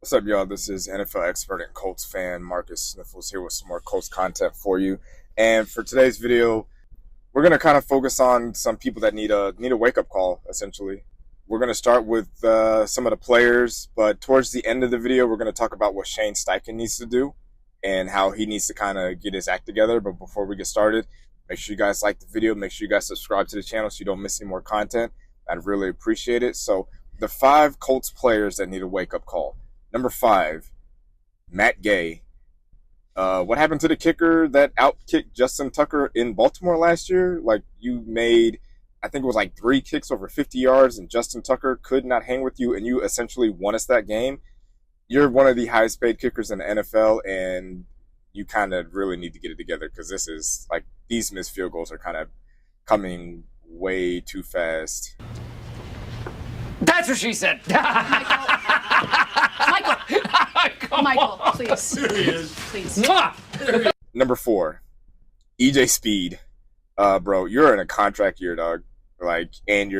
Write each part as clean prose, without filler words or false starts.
What's up, y'all? This is NFL expert and Colts fan Marcus Sniffles here with some more Colts content for you. And for today's video, we're going to kind of focus on some people that need a wake up call. Essentially, we're going to start with some of the players, but towards the end of the video, we're going to talk about what Shane Steichen needs to do and how he needs to kind of get his act together. But before we get started, make sure you guys like the video. Make sure you guys subscribe to the channel so you don't miss any more content. I'd really appreciate it. So the 5 Colts players that need a wake up call. Number 5, Matt Gay. What happened to the kicker that outkicked Justin Tucker in Baltimore last year? Like, you made, I think it was like 3 kicks over 50 yards, and Justin Tucker could not hang with you, and you essentially won us that game. You're one of the highest paid kickers in the NFL, and you kind of really need to get it together because this is like these missed field goals are kind of coming way too fast. That's what she said. Michael, please. There he is. Please. Number 4, EJ Speed. Bro, you're in a contract year, dog. Like, and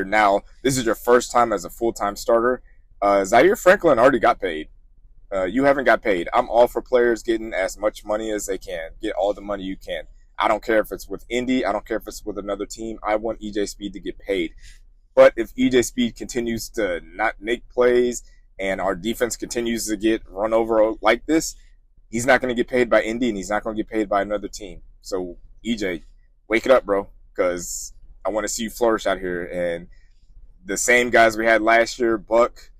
this is your first time as a full-time starter. Zaire Franklin already got paid. You haven't got paid. I'm all for players getting as much money as they can. Get all the money you can. I don't care if it's with Indy. I don't care if it's with another team. I want EJ Speed to get paid. But if EJ Speed continues to not make plays and our defense continues to get run over like this, he's not going to get paid by Indy and he's not going to get paid by another team. So, EJ, wake it up, bro, because I want to see you flourish out here. And the same guys we had last year, Buck,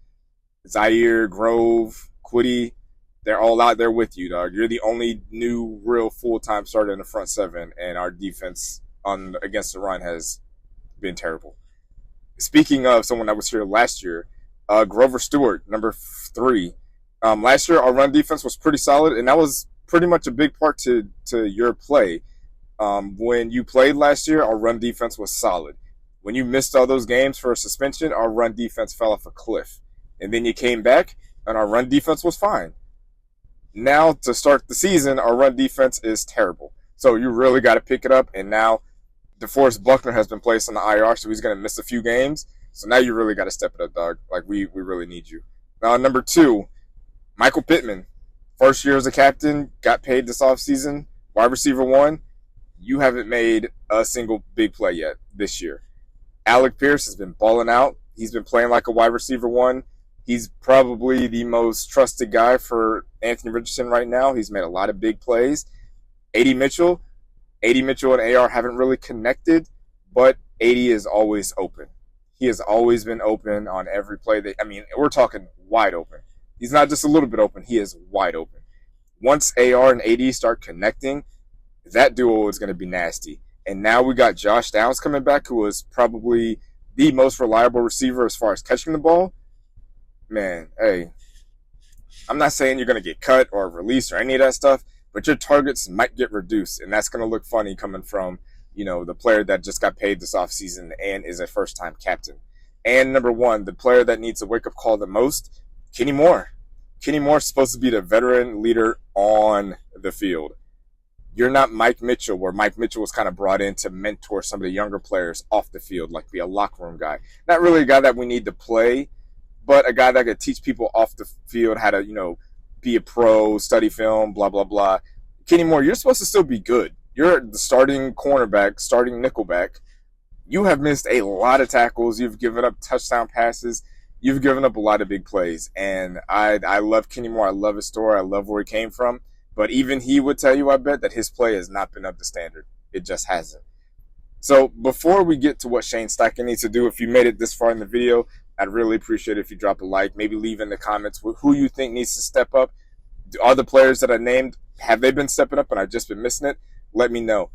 Zaire, Grove, Quiddy, they're all out there with you, dog. You're the only new real full-time starter in the front 7, and our defense against the run has been terrible. Speaking of someone that was here last year, Grover Stewart, number 3. Last year, our run defense was pretty solid, and that was pretty much a big part to your play. When you played last year, our run defense was solid. When you missed all those games for a suspension, our run defense fell off a cliff. And then you came back, and our run defense was fine. Now, to start the season, our run defense is terrible. So you really got to pick it up, and now DeForest Buckner has been placed on the IR, so he's going to miss a few games. So now you really got to step it up, dog. Like, we really need you. Now, number 2, Michael Pittman. First year as a captain, got paid this offseason. Wide receiver 1, you haven't made a single big play yet this year. Alec Pierce has been balling out. He's been playing like a wide receiver 1. He's probably the most trusted guy for Anthony Richardson right now. He's made a lot of big plays. A.D. Mitchell and AR haven't really connected, but AD is always open. He has always been open on every play. We're talking wide open. He's not just a little bit open. He is wide open. Once AR and AD start connecting, that duo is going to be nasty. And now we got Josh Downs coming back, who was probably the most reliable receiver as far as catching the ball. Man, hey, I'm not saying you're going to get cut or released or any of that stuff, but your targets might get reduced, and that's going to look funny coming from, the player that just got paid this offseason and is a first-time captain. And number 1, the player that needs a wake-up call the most, Kenny Moore. Kenny Moore's supposed to be the veteran leader on the field. You're not Mike Mitchell, where Mike Mitchell was kind of brought in to mentor some of the younger players off the field, like be a locker room guy. Not really a guy that we need to play, but a guy that could teach people off the field how to, be a pro, study film, blah, blah, blah. Kenny Moore, you're supposed to still be good. You're the starting cornerback, starting nickelback. You have missed a lot of tackles. You've given up touchdown passes. You've given up a lot of big plays. And I love Kenny Moore. I love his story. I love where he came from. But even he would tell you, I bet, that his play has not been up to standard. It just hasn't. So before we get to what Shane Steichen needs to do, if you made it this far in the video, I'd really appreciate it if you drop a like. Maybe leave in the comments who you think needs to step up. Are the players that I named, have they been stepping up and I've just been missing it? Let me know.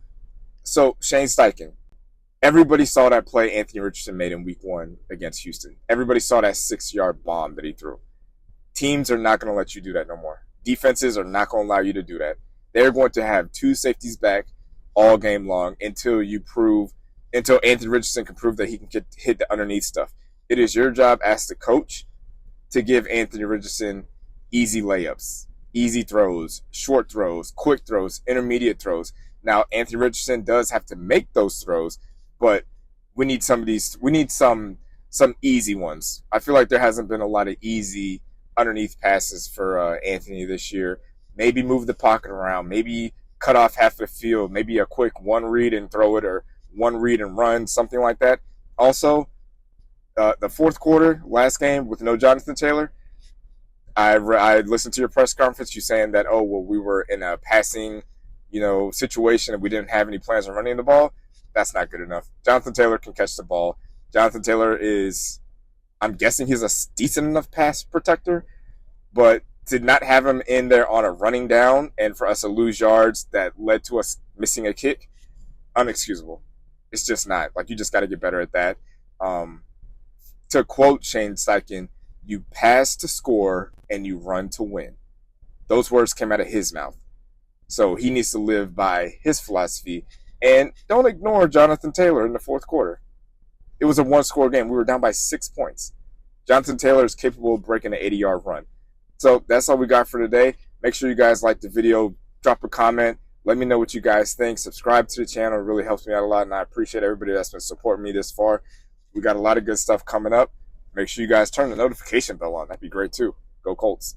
So, Shane Steichen. Everybody saw that play Anthony Richardson made in week 1 against Houston. Everybody saw that 6-yard bomb that he threw. Teams are not going to let you do that no more. Defenses are not going to allow you to do that. They're going to have 2 safeties back all game long until Anthony Richardson can prove that he can hit the underneath stuff. It is your job as the coach to give Anthony Richardson easy layups, easy throws, short throws, quick throws, intermediate throws. Now, Anthony Richardson does have to make those throws, but we need some of these. We need some easy ones. I feel like there hasn't been a lot of easy underneath passes for Anthony this year. Maybe move the pocket around. Maybe cut off half the field. Maybe a quick one read and throw it, or one read and run, something like that. Also, the fourth quarter, last game with no Jonathan Taylor, I listened to your press conference. You saying that, oh, well, we were in a passing, situation and we didn't have any plans on running the ball. That's not good enough. Jonathan Taylor can catch the ball. Jonathan Taylor is, I'm guessing he's a decent enough pass protector, but to not have him in there on a running down and for us to lose yards that led to us missing a kick, unexcusable. It's just not. Like, you just got to get better at that. To quote Shane Steichen, you pass to score and you run to win. Those words came out of his mouth. So he needs to live by his philosophy. And don't ignore Jonathan Taylor in the fourth quarter. It was a one-score game. We were down by 6 points. Jonathan Taylor is capable of breaking an 80-yard run. So that's all we got for today. Make sure you guys like the video. Drop a comment. Let me know what you guys think. Subscribe to the channel. It really helps me out a lot, and I appreciate everybody that's been supporting me this far. We got a lot of good stuff coming up. Make sure you guys turn the notification bell on. That'd be great, too. Go Colts.